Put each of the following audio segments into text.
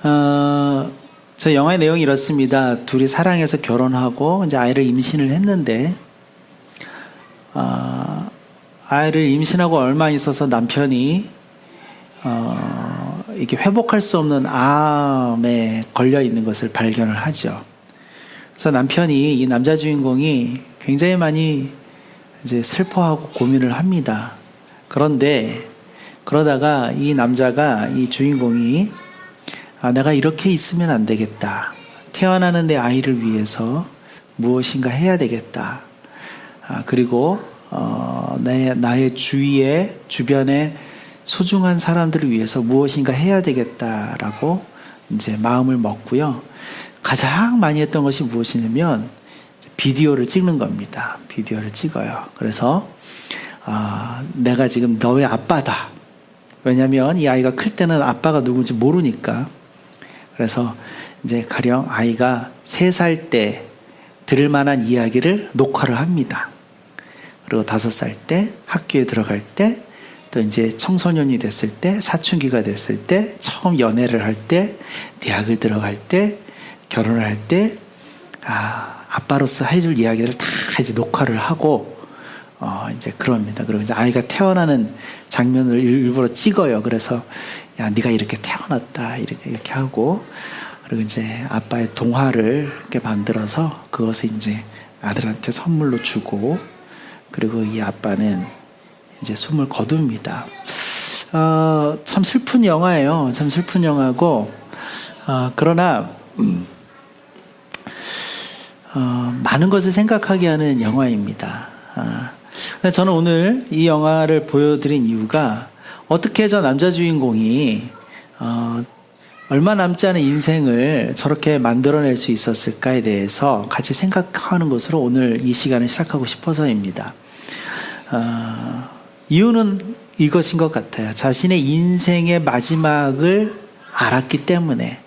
저 영화의 내용이 이렇습니다. 둘이 사랑해서 결혼하고 이제 아이를 임신을 했는데, 아이를 임신하고 얼마 있어서 남편이 이게 회복할 수 없는 암에 걸려 있는 것을 발견을 하죠. 그래서 남편이, 이 남자 주인공이 굉장히 많이 이제 슬퍼하고 고민을 합니다. 그러다가 이 남자가, 이 주인공이 내가 이렇게 있으면 안 되겠다. 태어나는 내 아이를 위해서 무엇인가 해야 되겠다. 그리고 나의 주변에 소중한 사람들을 위해서 무엇인가 해야 되겠다라고 이제 마음을 먹고요. 가장 많이 했던 것이 무엇이냐면 비디오를 찍는 겁니다. 비디오를 찍어요. 그래서 내가 지금 너의 아빠다. 왜냐하면 이 아이가 클 때는 아빠가 누군지 모르니까. 그래서 이제 가령 아이가 3살 때 들을 만한 이야기를 녹화를 합니다. 그리고 5살 때 학교에 들어갈 때, 또 이제 청소년이 됐을 때, 사춘기가 됐을 때, 처음 연애를 할 때, 대학을 들어갈 때, 결혼을 할 때, 아빠로서 해줄 이야기들을 다 이제 녹화를 하고, 이제 그럽니다. 그리고 이제 아이가 태어나는 장면을 일부러 찍어요. 그래서, 야, 네가 이렇게 태어났다. 이렇게 하고, 그리고 이제 아빠의 동화를 이렇게 만들어서 그것을 이제 아들한테 선물로 주고, 그리고 이 아빠는 이제 숨을 거둡니다. 참 슬픈 영화예요. 참 슬픈 영화고, 그러나 많은 것을 생각하게 하는 영화입니다. 저는 오늘 이 영화를 보여드린 이유가, 어떻게 저 남자 주인공이 얼마 남지 않은 인생을 저렇게 만들어낼 수 있었을까에 대해서 같이 생각하는 것으로 오늘 이 시간을 시작하고 싶어서입니다. 이유는 이것인 것 같아요. 자신의 인생의 마지막을 알았기 때문에,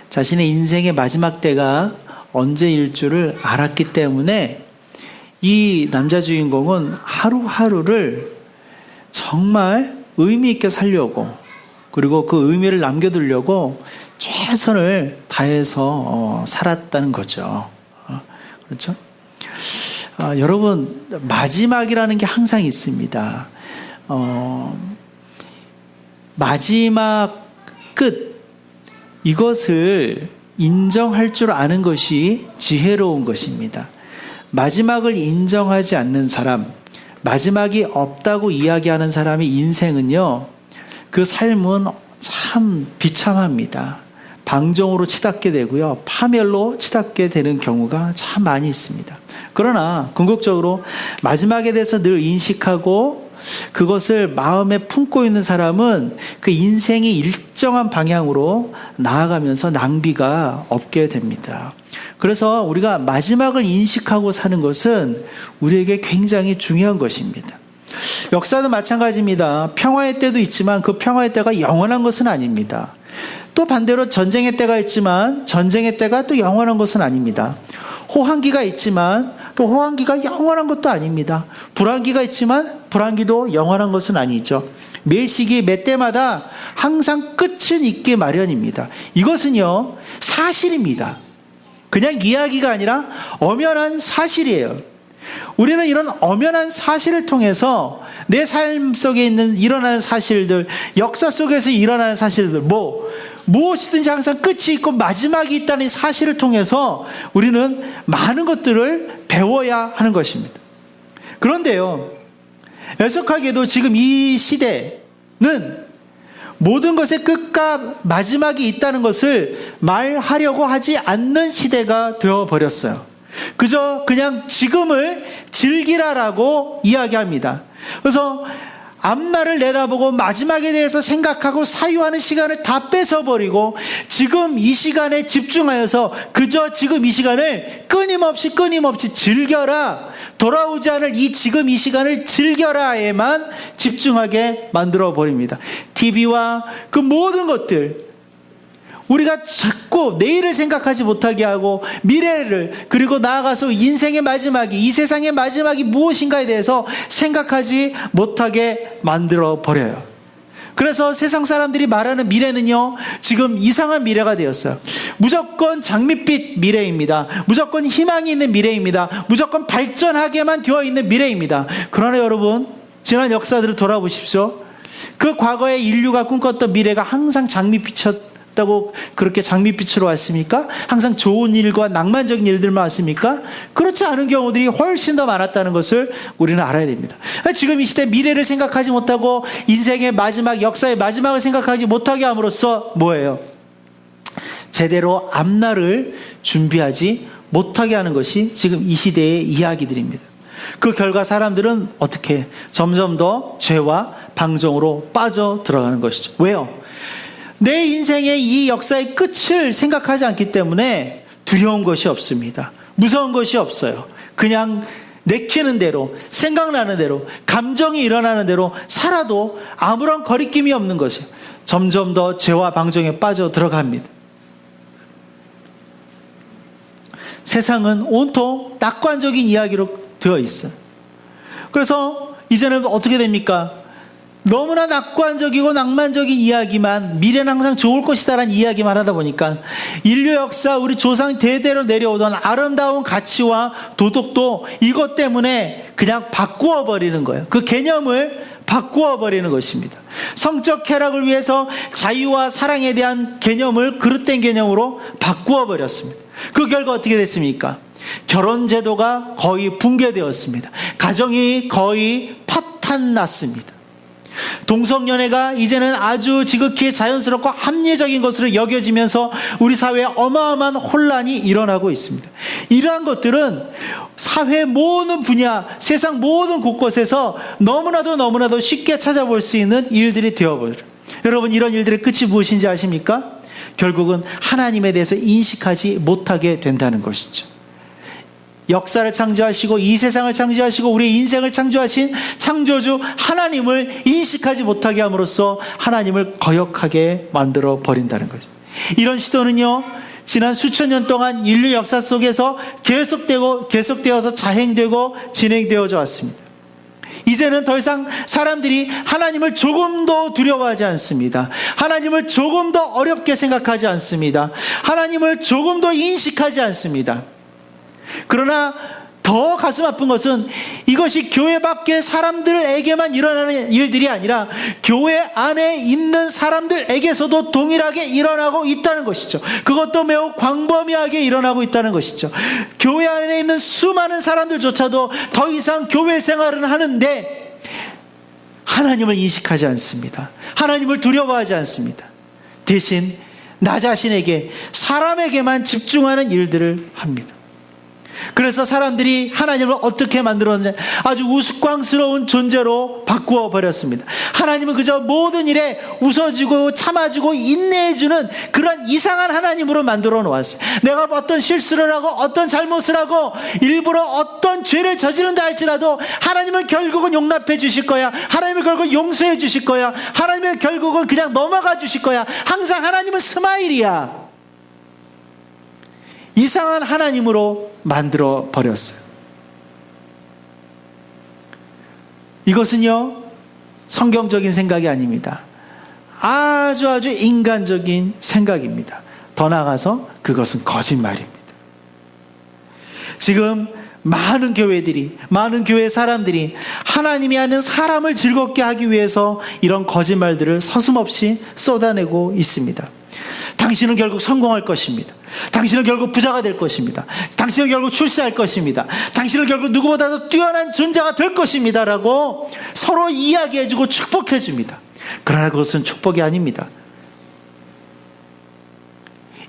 자신의 인생의 마지막 때가 언제일 줄을 알았기 때문에 이 남자 주인공은 하루하루를 정말 의미 있게 살려고, 그리고 그 의미를 남겨두려고 최선을 다해서 살았다는 거죠. 그렇죠? 여러분, 마지막이라는 게 항상 있습니다. 마지막 끝, 이것을 인정할 줄 아는 것이 지혜로운 것입니다. 마지막을 인정하지 않는 사람, 마지막이 없다고 이야기하는 사람의 인생은요, 그 삶은 참 비참합니다. 방종으로 치닫게 되고요, 파멸로 치닫게 되는 경우가 참 많이 있습니다. 그러나 궁극적으로 마지막에 대해서 늘 인식하고 그것을 마음에 품고 있는 사람은 그 인생이 일정한 방향으로 나아가면서 낭비가 없게 됩니다. 그래서 우리가 마지막을 인식하고 사는 것은 우리에게 굉장히 중요한 것입니다. 역사도 마찬가지입니다. 평화의 때도 있지만 그 평화의 때가 영원한 것은 아닙니다. 또 반대로 전쟁의 때가 있지만 전쟁의 때가 또 영원한 것은 아닙니다. 호황기가 있지만 또 호황기가 영원한 것도 아닙니다. 불황기가 있지만 불황기도 영원한 것은 아니죠. 매 시기 매 때마다 항상 끝은 있기 마련입니다. 이것은요, 사실입니다. 그냥 이야기가 아니라 엄연한 사실이에요. 우리는 이런 엄연한 사실을 통해서 내 삶 속에 일어나는 사실들, 역사 속에서 일어나는 사실들, 무엇이든지 항상 끝이 있고 마지막이 있다는 사실을 통해서 우리는 많은 것들을 배워야 하는 것입니다. 그런데요, 애석하게도 지금 이 시대는 모든 것의 끝과 마지막이 있다는 것을 말하려고 하지 않는 시대가 되어버렸어요. 그냥 지금을 즐기라라고 이야기합니다. 그래서 앞날을 내다보고 마지막에 대해서 생각하고 사유하는 시간을 다 뺏어버리고 지금 이 시간에 집중하여서 그저 지금 이 시간을 끊임없이 즐겨라, 돌아오지 않을 이 지금 이 시간을 즐겨라에만 집중하게 만들어버립니다. TV와 그 모든 것들, 우리가 자꾸 내일을 생각하지 못하게 하고 미래를, 그리고 나아가서 인생의 마지막이, 이 세상의 마지막이 무엇인가에 대해서 생각하지 못하게 만들어 버려요. 그래서 세상 사람들이 말하는 미래는요, 지금 이상한 미래가 되었어요. 무조건 장밋빛 미래입니다. 무조건 희망이 있는 미래입니다. 무조건 발전하게만 되어 있는 미래입니다. 그러나 여러분, 지난 역사들을 돌아보십시오. 그 과거에 인류가 꿈꿨던 미래가 항상 장밋빛이었다고 그렇게 장밋빛으로 왔습니까? 항상 좋은 일과 낭만적인 일들만 왔습니까? 그렇지 않은 경우들이 훨씬 더 많았다는 것을 우리는 알아야 됩니다. 지금 이 시대 미래를 생각하지 못하고 인생의 마지막, 역사의 마지막을 생각하지 못하게 함으로써 뭐예요? 제대로 앞날을 준비하지 못하게 하는 것이 지금 이 시대의 이야기들입니다. 그 결과 사람들은 어떻게 점점 더 죄와 방종으로 빠져 들어가는 것이죠. 왜요? 내 인생의 이 역사의 끝을 생각하지 않기 때문에 두려운 것이 없습니다. 무서운 것이 없어요. 그냥 내키는 대로, 생각나는 대로, 감정이 일어나는 대로 살아도 아무런 거리낌이 없는 것이에요. 점점 더 죄와 방종에 빠져 들어갑니다. 세상은 온통 낙관적인 이야기로 되어 있어요. 그래서 이제는 어떻게 됩니까? 너무나 낙관적이고 낭만적인 이야기만, 미래는 항상 좋을 것이다라는 이야기만 하다 보니까 인류 역사, 우리 조상 대대로 내려오던 아름다운 가치와 도덕도 이것 때문에 그냥 바꾸어 버리는 거예요. 그 개념을 바꾸어 버리는 것입니다. 성적 쾌락을 위해서 자유와 사랑에 대한 개념을 그릇된 개념으로 바꾸어 버렸습니다. 그 결과 어떻게 됐습니까? 결혼 제도가 거의 붕괴되었습니다. 가정이 거의 파탄났습니다. 동성연애가 이제는 아주 지극히 자연스럽고 합리적인 것으로 여겨지면서 우리 사회에 어마어마한 혼란이 일어나고 있습니다. 이러한 것들은 사회 모든 분야, 세상 모든 곳곳에서 너무나도 쉽게 찾아볼 수 있는 일들이 되어버려요. 여러분, 이런 일들의 끝이 무엇인지 아십니까? 결국은 하나님에 대해서 인식하지 못하게 된다는 것이죠. 역사를 창조하시고 이 세상을 창조하시고 우리의 인생을 창조하신 창조주 하나님을 인식하지 못하게 함으로써 하나님을 거역하게 만들어 버린다는 거죠. 이런 시도는요, 지난 수천 년 동안 인류 역사 속에서 계속되어서 자행되고 진행되어져 왔습니다. 이제는 더 이상 사람들이 하나님을 조금 더 두려워하지 않습니다. 하나님을 조금 더 어렵게 생각하지 않습니다. 하나님을 조금 더 인식하지 않습니다. 그러나 더 가슴 아픈 것은 이것이 교회 밖의 사람들에게만 일어나는 일들이 아니라 교회 안에 있는 사람들에게서도 동일하게 일어나고 있다는 것이죠. 그것도 매우 광범위하게 일어나고 있다는 것이죠. 교회 안에 있는 수많은 사람들조차도 더 이상 교회 생활은 하는데 하나님을 인식하지 않습니다. 하나님을 두려워하지 않습니다. 대신 나 자신에게, 사람에게만 집중하는 일들을 합니다. 그래서 사람들이 하나님을 어떻게 만들었는지 아주 우스꽝스러운 존재로 바꾸어 버렸습니다. 하나님은 그저 모든 일에 웃어주고 참아주고 인내해주는 그런 이상한 하나님으로 만들어 놓았어요. 내가 어떤 실수를 하고 어떤 잘못을 하고 일부러 어떤 죄를 저지른다 할지라도 하나님은 결국은 용납해 주실 거야. 하나님은 결국은 용서해 주실 거야. 하나님은 결국은 그냥 넘어가 주실 거야. 항상 하나님은 스마일이야. 이상한 하나님으로 만들어 버렸어요. 이것은요, 성경적인 생각이 아닙니다. 아주 인간적인 생각입니다. 더 나아가서 그것은 거짓말입니다. 지금 많은 교회들이, 많은 교회 사람들이 하나님이 하는 사람을 즐겁게 하기 위해서 이런 거짓말들을 서슴없이 쏟아내고 있습니다. 당신은 결국 성공할 것입니다. 당신은 결국 부자가 될 것입니다. 당신은 결국 출세할 것입니다. 당신은 결국 누구보다도 뛰어난 존재가 될 것입니다 라고 서로 이야기해주고 축복해줍니다. 그러나 그것은 축복이 아닙니다.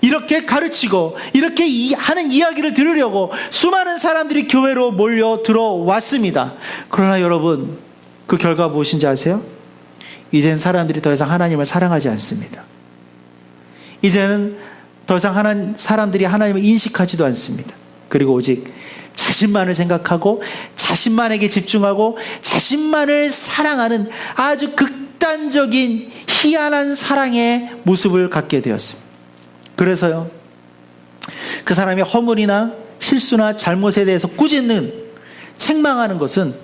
이렇게 가르치고 이렇게 하는 이야기를 들으려고 수많은 사람들이 교회로 몰려 들어왔습니다. 그러나 여러분, 그 결과가 무엇인지 아세요? 이젠 사람들이 더 이상 하나님을 사랑하지 않습니다. 이제는 더 이상 사람들이 하나님을 인식하지도 않습니다. 그리고 오직 자신만을 생각하고 자신만에게 집중하고 자신만을 사랑하는 아주 극단적인 희한한 사랑의 모습을 갖게 되었습니다. 그래서요, 그 사람의 허물이나 실수나 잘못에 대해서 꾸짖는, 책망하는 것은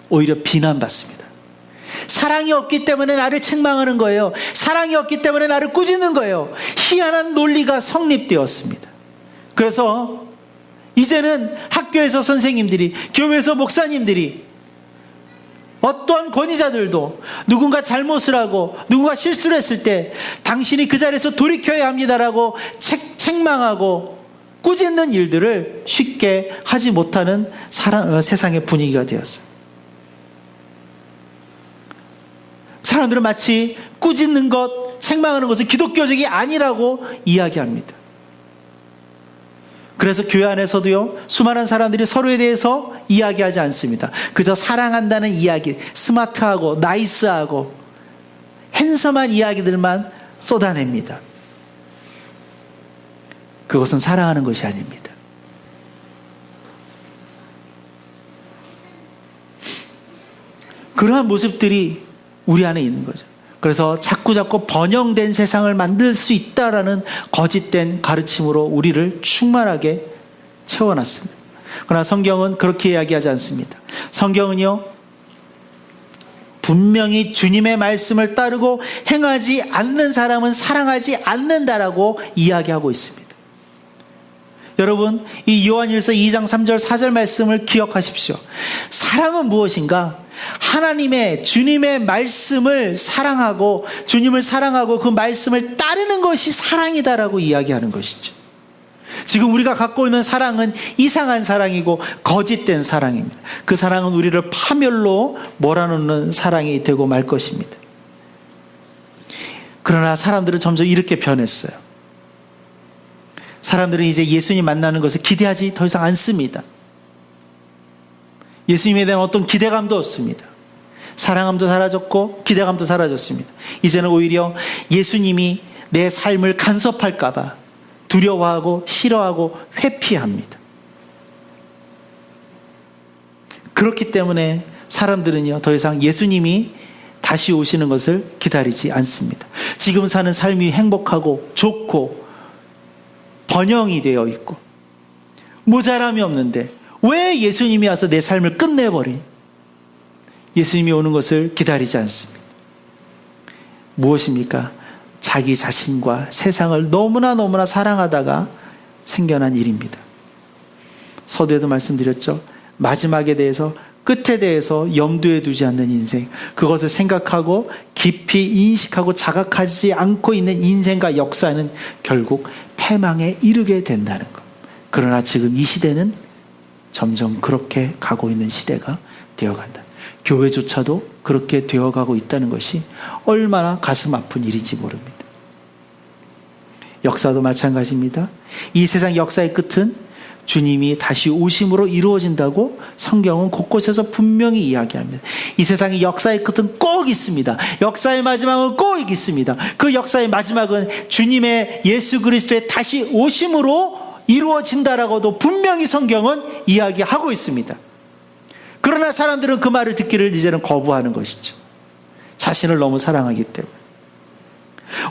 오히려 비난받습니다. 사랑이 없기 때문에 나를 책망하는 거예요. 사랑이 없기 때문에 나를 꾸짖는 거예요. 희한한 논리가 성립되었습니다. 그래서 이제는 학교에서 선생님들이, 교회에서 목사님들이, 어떠한 권위자들도 누군가 잘못을 하고 누군가 실수를 했을 때 당신이 그 자리에서 돌이켜야 합니다라고 책망하고 꾸짖는 일들을 쉽게 하지 못하는 세상의 분위기가 되었어요. 사람들은 마치 꾸짖는 것, 책망하는 것은 기독교적이 아니라고 이야기합니다. 그래서 교회 안에서도요, 수많은 사람들이 서로에 대해서 이야기하지 않습니다. 그저 사랑한다는 이야기, 스마트하고 나이스하고 핸섬한 이야기들만 쏟아냅니다. 그것은 사랑하는 것이 아닙니다. 그러한 모습들이 우리 안에 있는 거죠. 그래서 자꾸 번영된 세상을 만들 수 있다라는 거짓된 가르침으로 우리를 충만하게 채워놨습니다. 그러나 성경은 그렇게 이야기하지 않습니다. 성경은요, 분명히 주님의 말씀을 따르고 행하지 않는 사람은 사랑하지 않는다라고 이야기하고 있습니다. 여러분, 이 요한일서 2장 3절 4절 말씀을 기억하십시오. 사랑은 무엇인가? 하나님의, 주님의 말씀을 사랑하고, 주님을 사랑하고 그 말씀을 따르는 것이 사랑이다라고 이야기하는 것이죠. 지금 우리가 갖고 있는 사랑은 이상한 사랑이고 거짓된 사랑입니다. 그 사랑은 우리를 파멸로 몰아넣는 사랑이 되고 말 것입니다. 그러나 사람들은 점점 이렇게 변했어요. 사람들은 이제 예수님 만나는 것을 기대하지 더 이상 않습니다. 예수님에 대한 어떤 기대감도 없습니다. 사랑함도 사라졌고 기대감도 사라졌습니다. 이제는 오히려 예수님이 내 삶을 간섭할까 봐 두려워하고 싫어하고 회피합니다. 그렇기 때문에 사람들은요, 더 이상 예수님이 다시 오시는 것을 기다리지 않습니다. 지금 사는 삶이 행복하고 좋고 번영이 되어 있고 모자람이 없는데 왜 예수님이 와서 내 삶을 끝내버리니? 예수님이 오는 것을 기다리지 않습니다. 무엇입니까? 자기 자신과 세상을 너무나 사랑하다가 생겨난 일입니다. 서두에도 말씀드렸죠. 마지막에 대해서, 끝에 대해서 염두에 두지 않는 인생, 그것을 생각하고 깊이 인식하고 자각하지 않고 있는 인생과 역사는 결국 패망에 이르게 된다는 것. 그러나 지금 이 시대는 점점 그렇게 가고 있는 시대가 되어간다. 교회조차도 그렇게 되어가고 있다는 것이 얼마나 가슴 아픈 일인지 모릅니다. 역사도 마찬가지입니다. 이 세상 역사의 끝은 주님이 다시 오심으로 이루어진다고 성경은 곳곳에서 분명히 이야기합니다. 이 세상의 역사의 끝은 꼭 있습니다. 역사의 마지막은 꼭 있습니다. 그 역사의 마지막은 주님의 예수 그리스도의 다시 오심으로 이루어진다라고도 분명히 성경은 이야기하고 있습니다. 그러나 사람들은 그 말을 듣기를 이제는 거부하는 것이죠. 자신을 너무 사랑하기 때문에.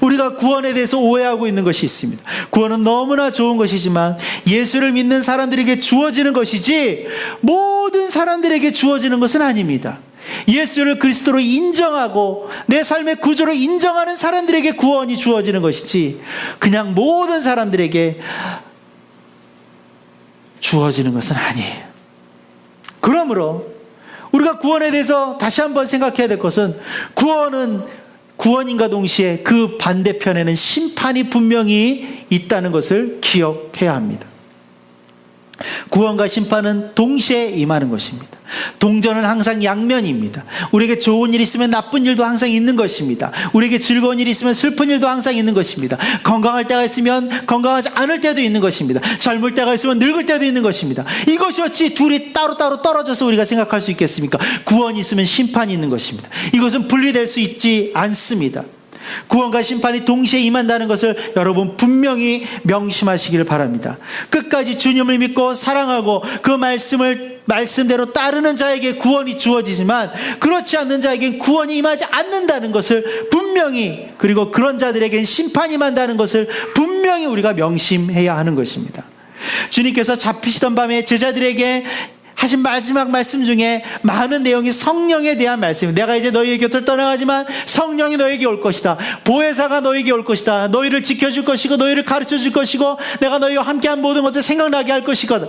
우리가 구원에 대해서 오해하고 있는 것이 있습니다. 구원은 너무나 좋은 것이지만 예수를 믿는 사람들에게 주어지는 것이지 모든 사람들에게 주어지는 것은 아닙니다. 예수를 그리스도로 인정하고 내 삶의 구주로 인정하는 사람들에게 구원이 주어지는 것이지 그냥 모든 사람들에게 주어지는 것은 아니에요. 그러므로 우리가 구원에 대해서 다시 한번 생각해야 될 것은 구원인과 동시에 그 반대편에는 심판이 분명히 있다는 것을 기억해야 합니다. 구원과 심판은 동시에 임하는 것입니다. 동전은 항상 양면입니다. 우리에게 좋은 일이 있으면 나쁜 일도 항상 있는 것입니다. 우리에게 즐거운 일이 있으면 슬픈 일도 항상 있는 것입니다. 건강할 때가 있으면 건강하지 않을 때도 있는 것입니다. 젊을 때가 있으면 늙을 때도 있는 것입니다. 이것이 어찌 둘이 따로따로 떨어져서 우리가 생각할 수 있겠습니까? 구원이 있으면 심판이 있는 것입니다. 이것은 분리될 수 있지 않습니다. 구원과 심판이 동시에 임한다는 것을 여러분 분명히 명심하시기를 바랍니다. 끝까지 주님을 믿고 사랑하고 그 말씀대로 따르는 자에게 구원이 주어지지만 그렇지 않는 자에겐 구원이 임하지 않는다는 것을 분명히, 그리고 그런 자들에겐 심판이 임한다는 것을 분명히 우리가 명심해야 하는 것입니다. 주님께서 잡히시던 밤에 제자들에게 하신 마지막 말씀 중에 많은 내용이 성령에 대한 말씀입니다. 내가 이제 너희의 곁을 떠나가지만 성령이 너에게 올 것이다. 보혜사가 너에게 올 것이다. 너희를 지켜줄 것이고 너희를 가르쳐줄 것이고 내가 너희와 함께한 모든 것을 생각나게 할 것이거든.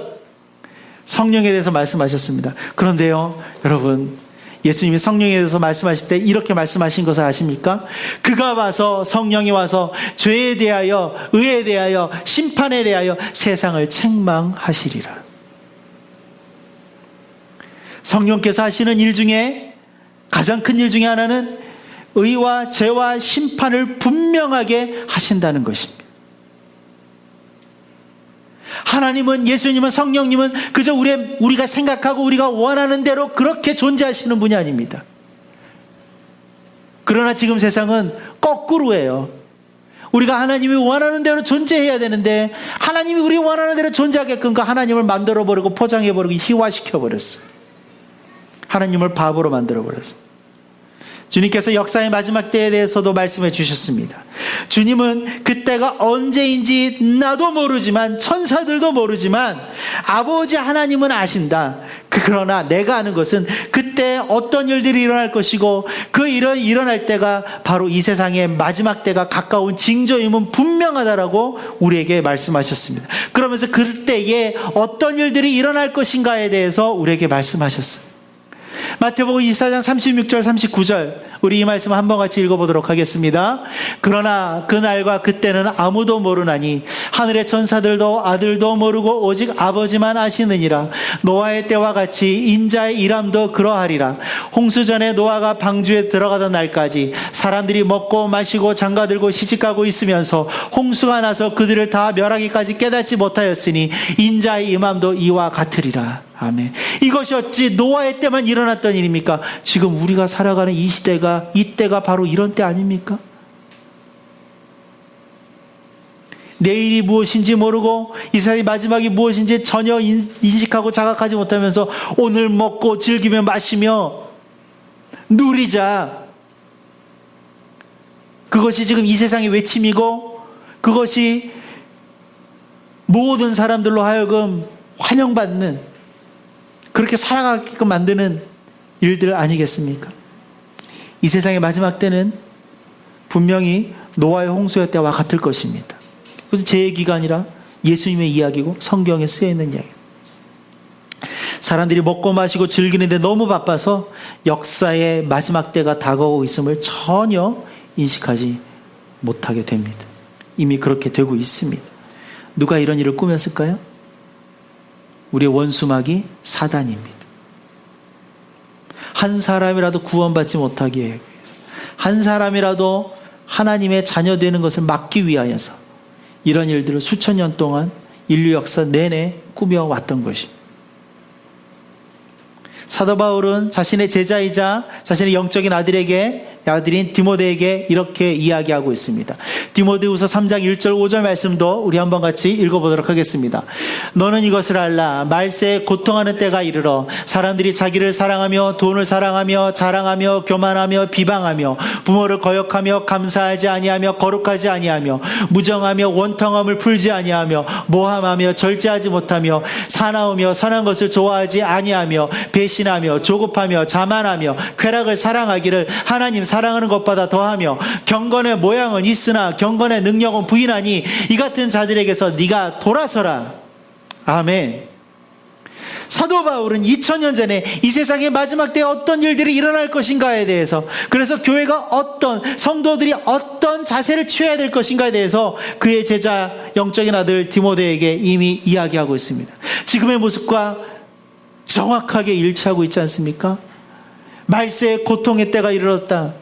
성령에 대해서 말씀하셨습니다. 그런데요, 여러분, 예수님이 성령에 대해서 말씀하실 때 이렇게 말씀하신 것을 아십니까? 그가 와서, 성령이 와서 죄에 대하여, 의에 대하여, 심판에 대하여 세상을 책망하시리라. 성령께서 하시는 일 중에 가장 큰 일 중에 하나는 의와 죄와 심판을 분명하게 하신다는 것입니다. 하나님은, 예수님은, 성령님은 그저 우리가 생각하고 우리가 원하는 대로 그렇게 존재하시는 분이 아닙니다. 그러나 지금 세상은 거꾸로예요. 우리가 하나님이 원하는 대로 존재해야 되는데 하나님이 우리 원하는 대로 존재하게끔 그 하나님을 만들어버리고 포장해버리고 희화시켜버렸어요. 하나님을 바보로 만들어버렸어요. 주님께서 역사의 마지막 때에 대해서도 말씀해 주셨습니다. 주님은 그때가 언제인지 나도 모르지만, 천사들도 모르지만 아버지 하나님은 아신다. 그러나 내가 아는 것은 그때 어떤 일들이 일어날 것이고 그 일이 일어날 때가 바로 이 세상의 마지막 때가 가까운 징조임은 분명하다라고 우리에게 말씀하셨습니다. 그러면서 그때에 어떤 일들이 일어날 것인가에 대해서 우리에게 말씀하셨어요. 마태복음 24장 36절 39절 우리 이 말씀 한번 같이 읽어보도록 하겠습니다. 그러나 그날과 그때는 아무도 모르나니 하늘의 천사들도 아들도 모르고 오직 아버지만 아시느니라. 노아의 때와 같이 인자의 일함도 그러하리라. 홍수전에 노아가 방주에 들어가던 날까지 사람들이 먹고 마시고 장가들고 시집가고 있으면서 홍수가 나서 그들을 다 멸하기까지 깨닫지 못하였으니 인자의 임함도 이와 같으리라. 아멘. 이것이 어찌 노아의 때만 일어났던 일입니까? 지금 우리가 살아가는 이 시대가, 이때가 바로 이런 때 아닙니까? 내일이 무엇인지 모르고 이 세상의 마지막이 무엇인지 전혀 인식하고 자각하지 못하면서 오늘 먹고 즐기며 마시며 누리자. 그것이 지금 이 세상의 외침이고 그것이 모든 사람들로 하여금 환영받는, 그렇게 살아가게끔 만드는 일들 아니겠습니까? 이 세상의 마지막 때는 분명히 노아의 홍수의 때와 같을 것입니다. 그래서 제 얘기가 아니라 예수님의 이야기고 성경에 쓰여있는 이야기입니다. 사람들이 먹고 마시고 즐기는데 너무 바빠서 역사의 마지막 때가 다가오고 있음을 전혀 인식하지 못하게 됩니다. 이미 그렇게 되고 있습니다. 누가 이런 일을 꾸몄을까요? 우리의 원수마귀 사단입니다. 한 사람이라도 구원받지 못하게 위해서, 한 사람이라도 하나님의 자녀 되는 것을 막기 위하여서 이런 일들을 수천 년 동안 인류 역사 내내 꾸며왔던 것입니다. 사도 바울은 자신의 제자이자 자신의 영적인 아들인 디모데에게 이렇게 이야기하고 있습니다. 디모데후서 3장 1절 5절 말씀도 우리 한번 같이 읽어보도록 하겠습니다. 너는 이것을 알라. 말세에 고통하는 때가 이르러 사람들이 자기를 사랑하며 돈을 사랑하며 자랑하며 교만하며 비방하며 부모를 거역하며 감사하지 아니하며 거룩하지 아니하며 무정하며 원통함을 풀지 아니하며 모함하며 절제하지 못하며 사나우며 선한 것을 좋아하지 아니하며 배신하며 조급하며 자만하며 쾌락을 사랑하기를 하나님 사랑하는 것보다 더하며 경건의 모양은 있으나 경건의 능력은 부인하니 이 같은 자들에게서 네가 돌아서라. 아멘. 사도 바울은 2000년 전에 이 세상의 마지막 때에 어떤 일들이 일어날 것인가에 대해서, 그래서 교회가 성도들이 어떤 자세를 취해야 될 것인가에 대해서 그의 제자 영적인 아들 디모데에게 이미 이야기하고 있습니다. 지금의 모습과 정확하게 일치하고 있지 않습니까? 말세의 고통의 때가 이르렀다.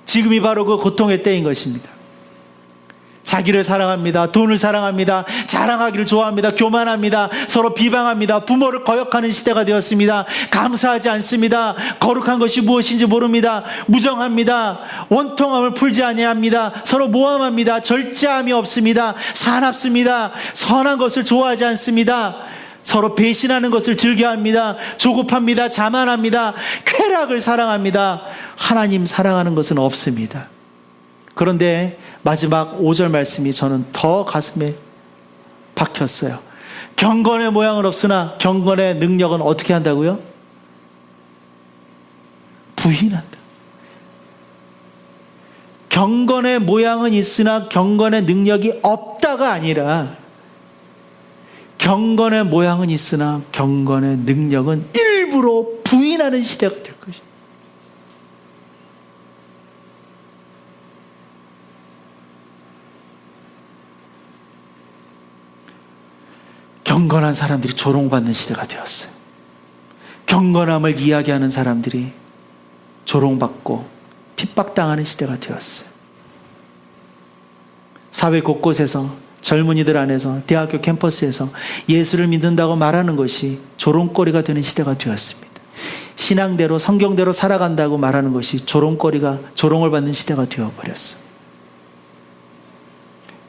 지금이 바로 그 고통의 때인 것입니다. 자기를 사랑합니다. 돈을 사랑합니다. 자랑하기를 좋아합니다. 교만합니다. 서로 비방합니다. 부모를 거역하는 시대가 되었습니다. 감사하지 않습니다. 거룩한 것이 무엇인지 모릅니다. 무정합니다. 원통함을 풀지 아니합니다. 서로 모함합니다. 절제함이 없습니다. 사납습니다. 선한 것을 좋아하지 않습니다. 서로 배신하는 것을 즐겨합니다. 조급합니다. 자만합니다. 쾌락을 사랑합니다. 하나님 사랑하는 것은 없습니다. 그런데 마지막 5절 말씀이 저는 더 가슴에 박혔어요. 경건의 모양은 없으나 경건의 능력은 어떻게 한다고요? 부인한다. 경건의 모양은 있으나 경건의 능력이 없다가 아니라 경건의 모양은 있으나 경건의 능력은 일부러 부인하는 시대가 될 것입니다. 경건한 사람들이 조롱받는 시대가 되었어요. 경건함을 이야기하는 사람들이 조롱받고 핍박당하는 시대가 되었어요. 사회 곳곳에서, 젊은이들 안에서, 대학교 캠퍼스에서 예수를 믿는다고 말하는 것이 조롱거리가 되는 시대가 되었습니다. 신앙대로, 성경대로 살아간다고 말하는 것이 조롱을 받는 시대가 되어버렸어요.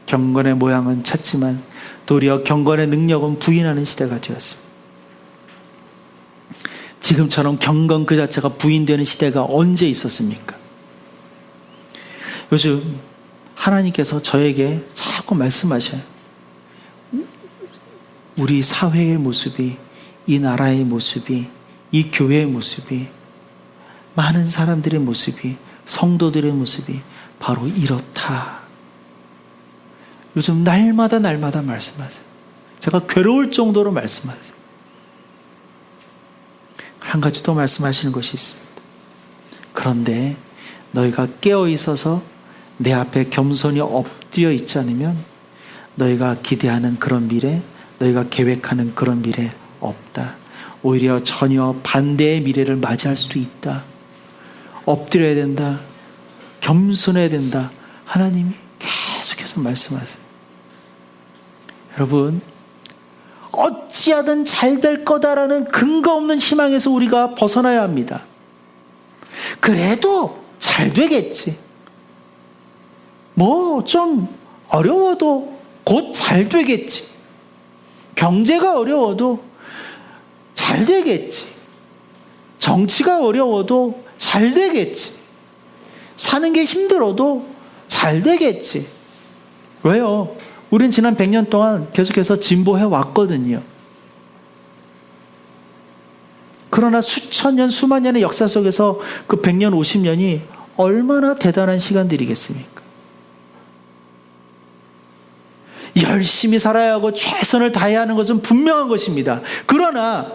경건의 모양은 찾지만 도리어 경건의 능력은 부인하는 시대가 되었습니다. 지금처럼 경건 그 자체가 부인되는 시대가 언제 있었습니까? 요즘 하나님께서 저에게 자꾸 말씀하셔요. 우리 사회의 모습이, 이 나라의 모습이, 이 교회의 모습이, 많은 사람들의 모습이, 성도들의 모습이 바로 이렇다. 요즘 날마다 말씀하세요. 제가 괴로울 정도로 말씀하세요. 한 가지 더 말씀하시는 것이 있습니다. 그런데 너희가 깨어 있어서 내 앞에 겸손히 엎드려 있지 않으면 너희가 기대하는 그런 미래, 너희가 계획하는 그런 미래 없다. 오히려 전혀 반대의 미래를 맞이할 수도 있다. 엎드려야 된다. 겸손해야 된다. 하나님이 계속해서 말씀하세요. 여러분, 어찌하든 잘 될 거다라는 근거 없는 희망에서 우리가 벗어나야 합니다. 그래도 잘 되겠지. 뭐 좀 어려워도 곧 잘 되겠지. 경제가 어려워도 잘 되겠지. 정치가 어려워도 잘 되겠지. 사는 게 힘들어도 잘 되겠지. 왜요? 우린 지난 100년 동안 계속해서 진보해 왔거든요. 그러나 수천 년, 수만 년의 역사 속에서 그 100년, 50년이 얼마나 대단한 시간들이겠습니까? 열심히 살아야 하고 최선을 다해야 하는 것은 분명한 것입니다. 그러나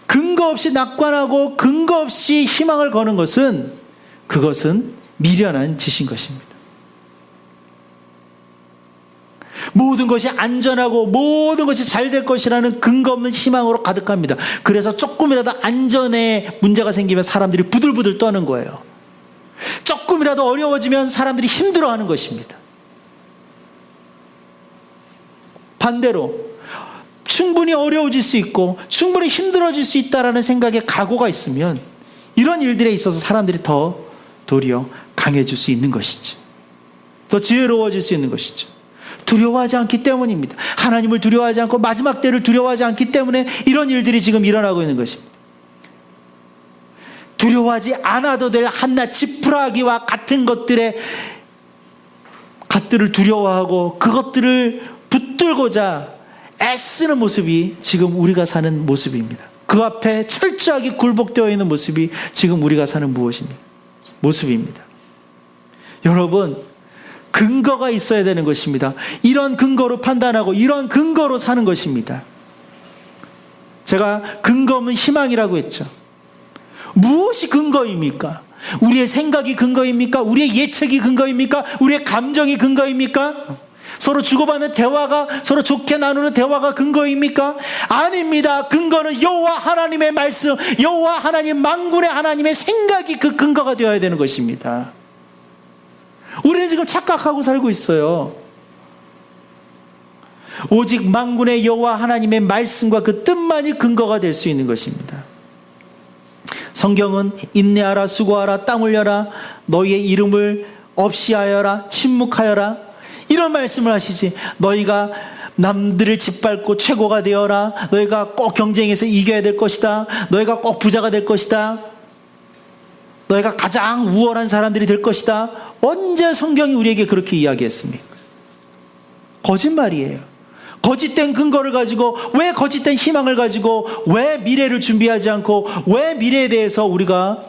근거 없이 낙관하고 근거 없이 희망을 거는 것은 그것은 미련한 짓인 것입니다. 모든 것이 안전하고 모든 것이 잘 될 것이라는 근거 없는 희망으로 가득합니다. 그래서 조금이라도 안전에 문제가 생기면 사람들이 부들부들 떠는 거예요. 조금이라도 어려워지면 사람들이 힘들어하는 것입니다. 반대로 충분히 어려워질 수 있고 충분히 힘들어질 수 있다는 생각에 각오가 있으면 이런 일들에 있어서 사람들이 더 도리어 강해질 수 있는 것이죠. 더 지혜로워질 수 있는 것이죠. 두려워하지 않기 때문입니다. 하나님을 두려워하지 않고 마지막 때를 두려워하지 않기 때문에 이런 일들이 지금 일어나고 있는 것입니다. 두려워하지 않아도 될 한낱 지푸라기와 같은 것들을 두려워하고 그것들을 붙들고자 애쓰는 모습이 지금 우리가 사는 모습입니다. 그 앞에 철저하게 굴복되어 있는 모습이 지금 우리가 사는 모습입니다. 여러분, 근거가 있어야 되는 것입니다. 이런 근거로 판단하고 이런 근거로 사는 것입니다. 제가 근거 없는 희망이라고 했죠. 무엇이 근거입니까? 우리의 생각이 근거입니까? 우리의 예측이 근거입니까? 우리의 감정이 근거입니까? 서로 주고받는 대화가, 서로 좋게 나누는 대화가 근거입니까? 아닙니다. 근거는 여호와 하나님의 말씀, 여호와 하나님, 만군의 하나님의 생각이 그 근거가 되어야 되는 것입니다. 우리는 지금 착각하고 살고 있어요. 오직 만군의 여호와 하나님의 말씀과 그 뜻만이 근거가 될 수 있는 것입니다. 성경은 인내하라, 수고하라, 땀 흘려라, 너희의 이름을 없이 하여라, 침묵하여라, 이런 말씀을 하시지. 너희가 남들을 짓밟고 최고가 되어라, 너희가 꼭 경쟁에서 이겨야 될 것이다, 너희가 꼭 부자가 될 것이다, 너희가 가장 우월한 사람들이 될 것이다. 언제 성경이 우리에게 그렇게 이야기했습니까? 거짓말이에요. 거짓된 근거를 가지고, 왜 거짓된 희망을 가지고, 왜 미래를 준비하지 않고, 왜 미래에 대해서 우리가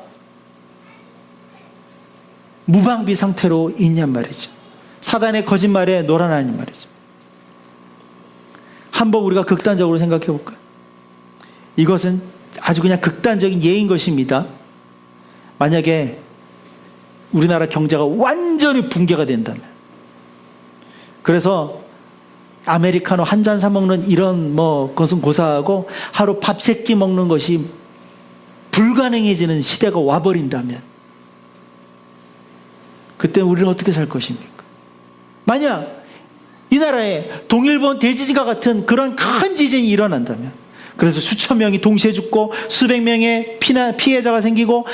무방비 상태로 있냔 말이죠. 사단의 거짓말에 놀아나는 말이죠. 한번 우리가 극단적으로 생각해 볼까요? 이것은 아주 그냥 극단적인 예인 것입니다. 만약에 우리나라 경제가 완전히 붕괴가 된다면, 그래서 아메리카노 한 잔 사 먹는 이런 것은 고사하고 하루 밥 세 끼 먹는 것이 불가능해지는 시대가 와버린다면, 그때 우리는 어떻게 살 것입니까? 만약 이 나라에 동일본 대지진과 같은 그런 큰 지진이 일어난다면, 그래서 수천 명이 동시에 죽고 수백 명의 피해자가 생기고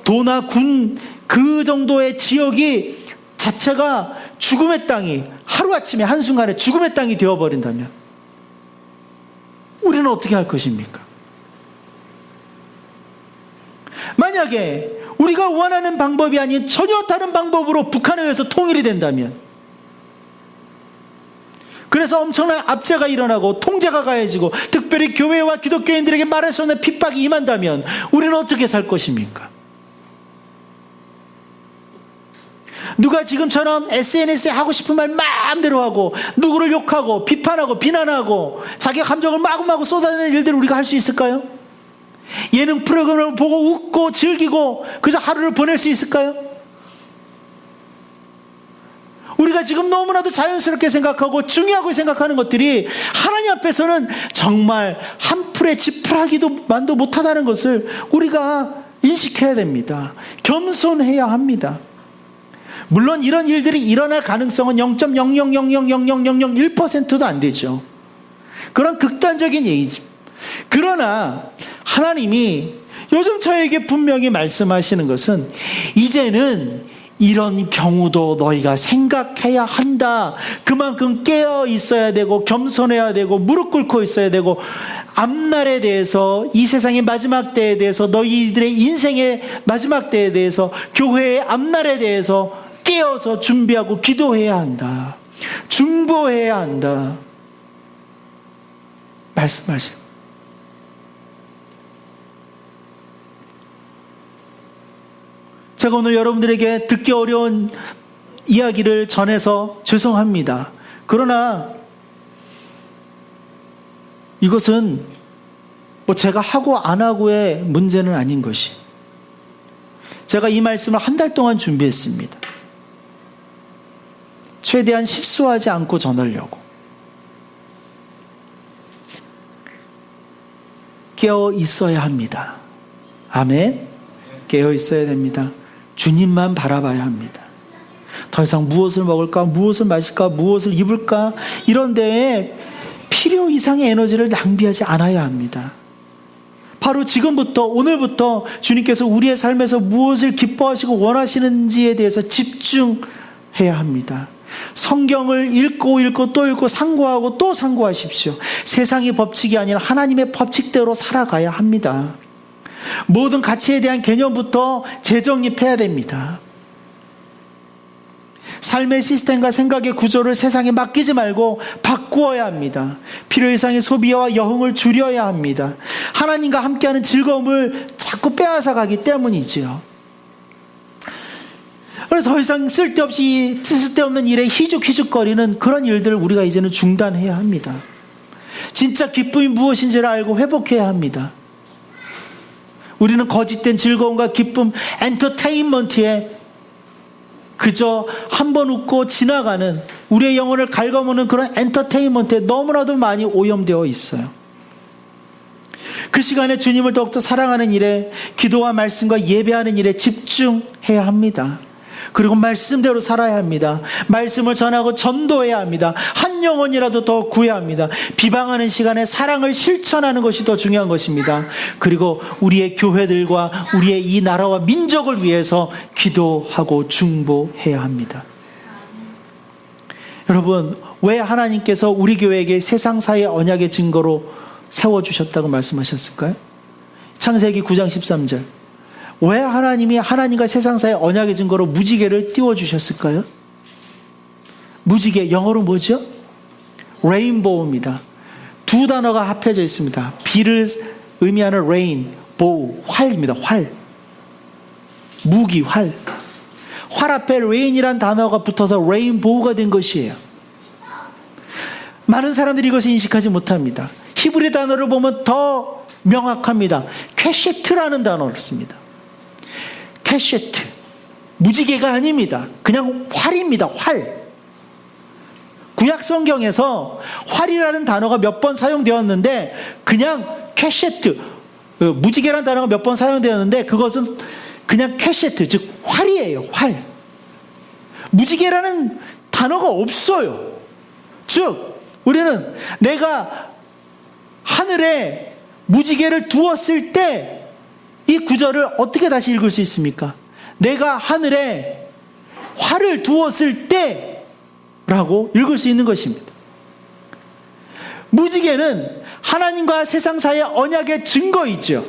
도나 군 그 정도의 지역이 자체가 죽음의 땅이, 하루아침에 한순간에 죽음의 땅이 되어버린다면 우리는 어떻게 할 것입니까? 만약에 우리가 원하는 방법이 아닌 전혀 다른 방법으로 북한에 의해서 통일이 된다면, 그래서 엄청난 압제가 일어나고 통제가 가해지고 특별히 교회와 기독교인들에게 말할 수 없는 핍박이 임한다면 우리는 어떻게 살 것입니까? 누가 지금처럼 SNS에 하고 싶은 말 마음대로 하고 누구를 욕하고 비판하고 비난하고 자기 감정을 마구마구 쏟아내는 일들을 우리가 할 수 있을까요? 예능 프로그램을 보고 웃고 즐기고 그저 하루를 보낼 수 있을까요? 우리가 지금 너무나도 자연스럽게 생각하고 중요하고 생각하는 것들이 하나님 앞에서는 정말 한 풀의 지푸라기도 못하다는 것을 우리가 인식해야 됩니다. 겸손해야 합니다. 물론 이런 일들이 일어날 가능성은 0.000000001%도 안 되죠. 그런 극단적인 얘기죠. 그러나 하나님이 요즘 저에게 분명히 말씀하시는 것은, 이제는 이런 경우도 너희가 생각해야 한다. 그만큼 깨어 있어야 되고 겸손해야 되고 무릎 꿇고 있어야 되고, 앞날에 대해서, 이 세상의 마지막 때에 대해서, 너희들의 인생의 마지막 때에 대해서, 교회의 앞날에 대해서 깨어서 준비하고 기도해야 한다. 중보해야 한다. 말씀하시고, 제가 오늘 여러분들에게 듣기 어려운 이야기를 전해서 죄송합니다. 그러나 이것은 제가 하고 안 하고의 문제는 아닌 것이, 제가 이 말씀을 한 달 동안 준비했습니다. 최대한 실수하지 않고 전하려고. 깨어 있어야 합니다. 아멘. 깨어 있어야 됩니다. 주님만 바라봐야 합니다. 더 이상 무엇을 먹을까, 무엇을 마실까, 무엇을 입을까, 이런 데에 필요 이상의 에너지를 낭비하지 않아야 합니다. 바로 지금부터, 오늘부터 주님께서 우리의 삶에서 무엇을 기뻐하시고 원하시는지에 대해서 집중해야 합니다. 성경을 읽고 또 읽고 상고하고 또 상고하십시오. 세상의 법칙이 아니라 하나님의 법칙대로 살아가야 합니다. 모든 가치에 대한 개념부터 재정립해야 됩니다. 삶의 시스템과 생각의 구조를 세상에 맡기지 말고 바꾸어야 합니다. 필요 이상의 소비와 여흥을 줄여야 합니다. 하나님과 함께하는 즐거움을 자꾸 빼앗아 가기 때문이지요. 그래서 더 이상 쓸데없는 일에 희죽희죽거리는 그런 일들을 우리가 이제는 중단해야 합니다. 진짜 기쁨이 무엇인지를 알고 회복해야 합니다. 우리는 거짓된 즐거움과 기쁨, 엔터테인먼트에 그저 한번 웃고 지나가는, 우리의 영혼을 갉아먹는 그런 엔터테인먼트에 너무나도 많이 오염되어 있어요. 그 시간에 주님을 더욱더 사랑하는 일에, 기도와 말씀과 예배하는 일에 집중해야 합니다. 그리고 말씀대로 살아야 합니다. 말씀을 전하고 전도해야 합니다. 한 영혼이라도 더 구해야 합니다. 비방하는 시간에 사랑을 실천하는 것이 더 중요한 것입니다. 그리고 우리의 교회들과 우리의 이 나라와 민족을 위해서 기도하고 중보해야 합니다. 여러분, 왜 하나님께서 우리 교회에게 세상사의 언약의 증거로 세워주셨다고 말씀하셨을까요? 창세기 9장 13절. 왜 하나님이 하나님과 세상사의 언약의 증거로 무지개를 띄워주셨을까요? 무지개, 영어로 뭐죠? 레인보우입니다. 두 단어가 합해져 있습니다. 비를 의미하는 레인, 보우, 활입니다. 활. 무기, 활. 활 앞에 레인이란 단어가 붙어서 레인보우가 된 것이에요. 많은 사람들이 이것을 인식하지 못합니다. 히브리 단어를 보면 더 명확합니다. 퀘셰트라는 단어를 씁니다. 퀘셰트. 무지개가 아닙니다. 그냥 활입니다. 활. 구약 성경에서 활이라는 단어가 몇 번 사용되었는데 그냥 퀘셰트, 무지개라는 단어가 몇 번 사용되었는데 그것은 그냥 퀘셰트, 즉 활이에요. 활. 무지개라는 단어가 없어요. 즉 우리는 내가 하늘에 무지개를 두었을 때 이 구절을 어떻게 다시 읽을 수 있습니까? 내가 하늘에 활을 두었을 때 라고 읽을 수 있는 것입니다. 무지개는 하나님과 세상 사이의 언약의 증거이죠.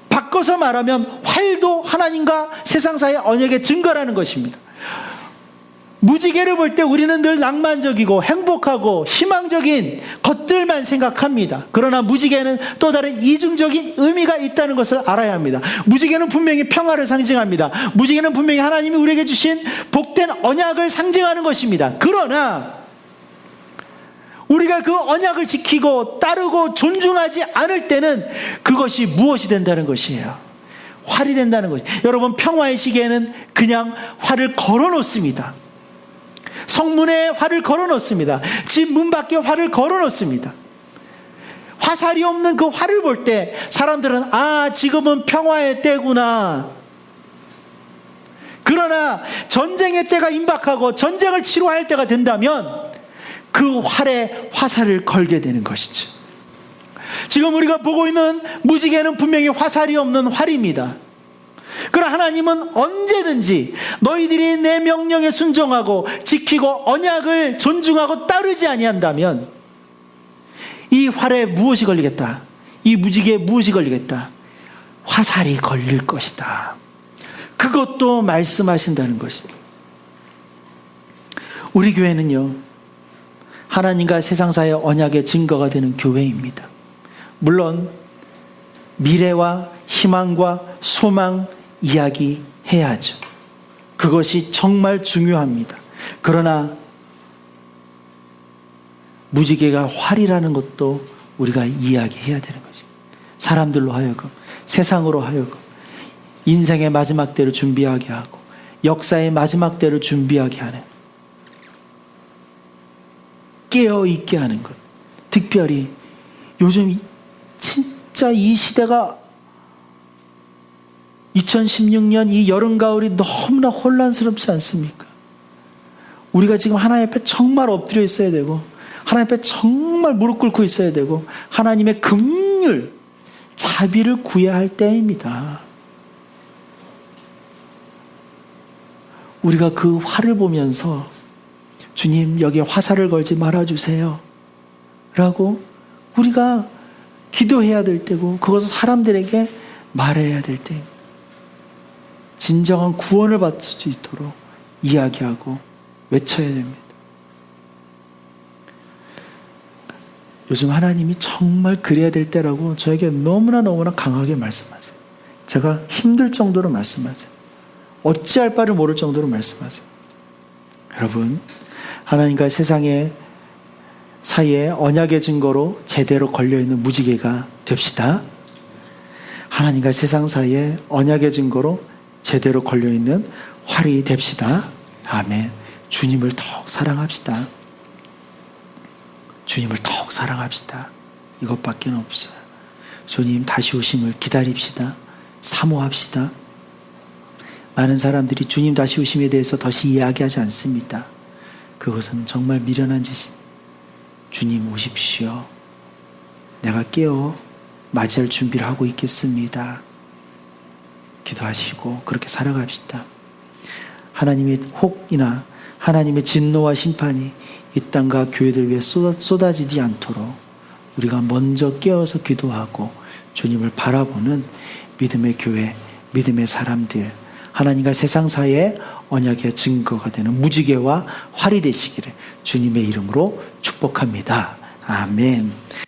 바꿔서 말하면 활도 하나님과 세상 사이의 언약의 증거라는 것입니다. 무지개를 볼 때 우리는 늘 낭만적이고 행복하고 희망적인 것들만 생각합니다. 그러나 무지개는 또 다른 이중적인 의미가 있다는 것을 알아야 합니다. 무지개는 분명히 평화를 상징합니다. 무지개는 분명히 하나님이 우리에게 주신 복된 언약을 상징하는 것입니다. 그러나 우리가 그 언약을 지키고 따르고 존중하지 않을 때는 그것이 무엇이 된다는 것이에요? 활이 된다는 것이에요. 여러분, 평화의 시계에는 그냥 활을 걸어 놓습니다. 성문에 활을 걸어 놓습니다. 집 문 밖에 활을 걸어 놓습니다. 화살이 없는 그 활을 볼 때 사람들은 지금은 평화의 때구나. 그러나 전쟁의 때가 임박하고 전쟁을 치러할 때가 된다면 그 활에 화살을 걸게 되는 것이죠. 지금 우리가 보고 있는 무지개는 분명히 화살이 없는 활입니다. 그러나 하나님은 언제든지 너희들이 내 명령에 순종하고 지키고 언약을 존중하고 따르지 아니한다면 이 활에 무엇이 걸리겠다? 이 무지개에 무엇이 걸리겠다? 화살이 걸릴 것이다. 그것도 말씀하신다는 것입니다. 우리 교회는요, 하나님과 세상 사이의 언약의 증거가 되는 교회입니다. 물론 미래와 희망과 소망 이야기해야죠. 그것이 정말 중요합니다. 그러나 무지개가 활이라는 것도 우리가 이야기해야 되는 것입니다. 사람들로 하여금, 세상으로 하여금 인생의 마지막 때를 준비하게 하고 역사의 마지막 때를 준비하게 하는, 깨어있게 하는 것. 특별히 요즘 진짜 이 시대가 2016년 이 여름 가을이 너무나 혼란스럽지 않습니까? 우리가 지금 하나님 앞에 정말 엎드려 있어야 되고 하나님 앞에 정말 무릎 꿇고 있어야 되고 하나님의 긍휼, 자비를 구해야 할 때입니다. 우리가 그 활을 보면서 주님, 여기에 화살을 걸지 말아주세요 라고 우리가 기도해야 될 때고 그것을 사람들에게 말해야 될 때입니다. 진정한 구원을 받을 수 있도록 이야기하고 외쳐야 됩니다. 요즘 하나님이 정말 그래야 될 때라고 저에게 너무나 강하게 말씀하세요. 제가 힘들 정도로 말씀하세요. 어찌할 바를 모를 정도로 말씀하세요. 여러분, 하나님과 세상의 사이에 언약의 증거로 제대로 걸려있는 무지개가 됩시다. 하나님과 세상 사이에 언약의 증거로 제대로 걸려있는 활이 됩시다. 아멘. 주님을 더욱 사랑합시다. 주님을 더욱 사랑합시다. 이것밖에 없어요. 주님 다시 오심을 기다립시다. 사모합시다. 많은 사람들이 주님 다시 오심에 대해서 다시 이야기하지 않습니다. 그것은 정말 미련한 짓입니다. 주님 오십시오. 내가 깨어 맞이할 준비를 하고 있겠습니다. 기도하시고 그렇게 살아갑시다. 하나님의 혹이나 하나님의 진노와 심판이 이 땅과 교회들 위해 쏟아지지 않도록 우리가 먼저 깨어서 기도하고 주님을 바라보는 믿음의 교회, 믿음의 사람들, 하나님과 세상 사이의 언약의 증거가 되는 무지개와 활이 되시기를 주님의 이름으로 축복합니다. 아멘.